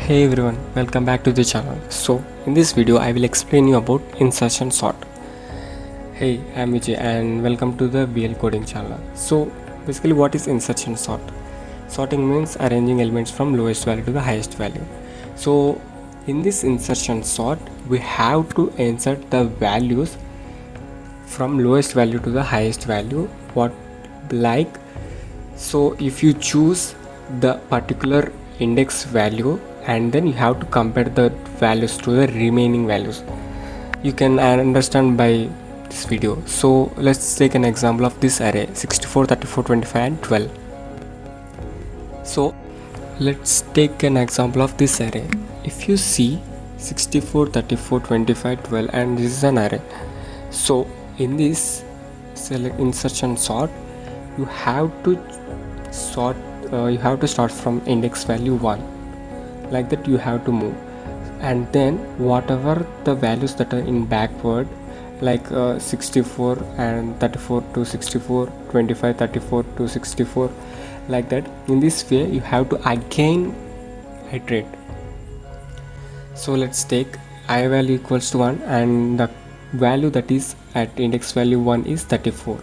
Hey everyone, welcome back to the channel. So in this video I will explain you about insertion sort. Hey, I'm Vijay and welcome to the VL coding channel. So basically what is insertion sort? Sorting means arranging elements from lowest value to the highest value. So in this insertion sort we have to insert the values from lowest value to the highest value. So if you choose the particular index value and then you have to compare the values to the remaining values, you can understand by this video. So let's take an example of this array 64, 34, 25 and 12. So let's take an example of this array. If you see 64, 34, 25, 12 and this is an array. So in this select insertion sort you have to start from index value 1, like that you have to move, and then whatever the values that are in backward, like 64 and 34 to 64, 25, 34 to 64, like that. In this way you have to again iterate. So let's take I value equals to 1 and the value that is at index value 1 is 34.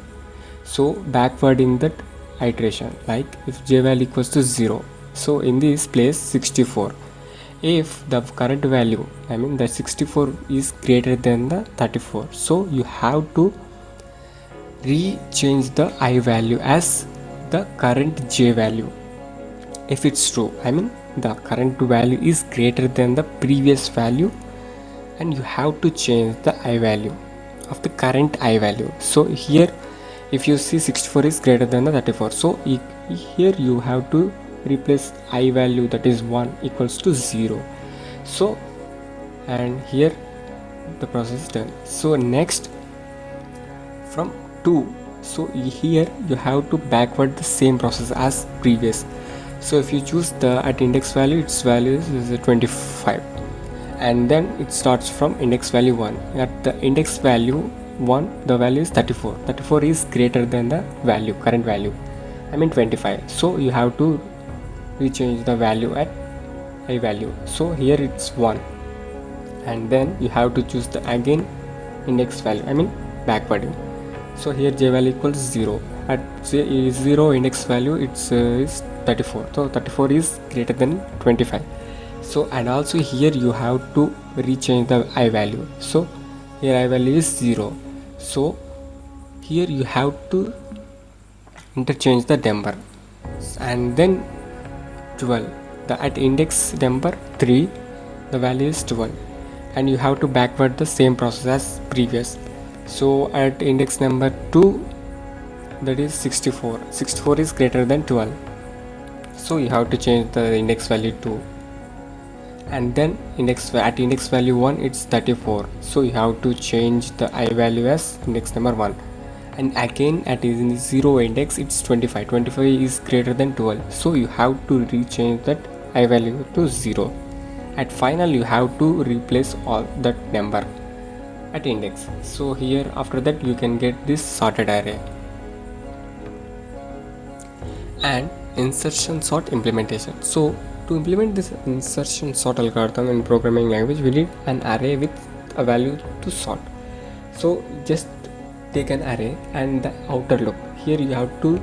So backward in that iteration, like if j value equals to 0, so in this place 64, if the current value, I mean the 64 is greater than the 34, so you have to rechange the I value as the current j value. If it's true, I mean the current value is greater than the previous value, and you have to change the I value of the current I value. So here if you see 64 is greater than the 34, so here you have to replace I value, that is 1 equals to 0. So and here the process is done. So next from 2, so here you have to backward the same process as previous. So if you choose the at index value, its value is 25, and then it starts from index value 1. At the index value 1 the value is 34. 34 is greater than the value, current value, I mean 25. So you have to rechange the value at I value. So here it's 1, and then you have to choose the again index value, I mean backwarding. So here j value equals 0. At 0 index value it's is 34. So 34 is greater than 25. So and also here you have to rechange the I value. So here I value is 0. So here you have to interchange the number, and then 12, the at index number 3 the value is 12, and you have to backward the same process as previous. So at index number 2 that is 64. 64 is greater than 12, so you have to change the index value 2, and then at index value 1 it's 34, so you have to change the I value as index number 1, and again at 0 index it's 25. 25 is greater than 12, so you have to rechange that I value to 0. At final you have to replace all that number at index. So here after that you can get this sorted array. And insertion sort implementation. So to implement this insertion sort algorithm in programming language, we need an array with a value to sort. So just take an array and the outer loop. Here you have to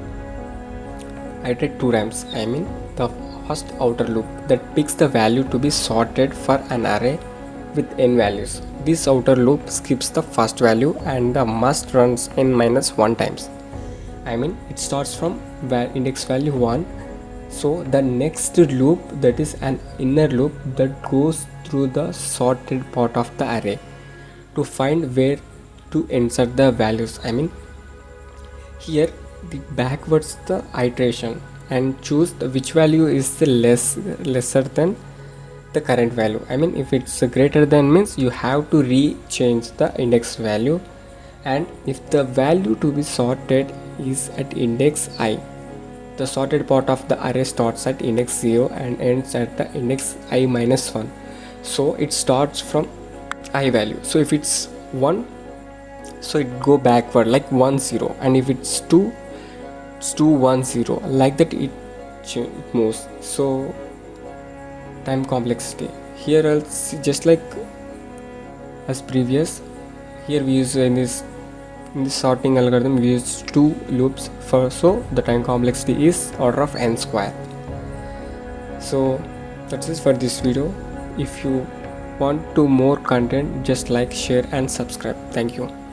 iterate 2 times. I mean the first outer loop that picks the value to be sorted for an array with n values. This outer loop skips the first value and the must runs n minus 1 times. I mean it starts from index value 1. So the next loop, that is an inner loop that goes through the sorted part of the array to find where to insert the values. I mean here the backwards the iteration and choose which value is the lesser than the current value. I mean if it's greater than means you have to rechange the index value, and if the value to be sorted is at index I, the sorted part of the array starts at index 0 and ends at the index I minus 1. So it starts from I value. So if it's 1, so it go backward like 1 0, and if it's 2, it's 2 1 0, like that it moves. So time complexity. Here else, just like as previous, here we use in this sorting algorithm we use 2 loops for, so the time complexity is order of n square. So that's it for this video. If you want to more content, just like, share and subscribe. Thank you.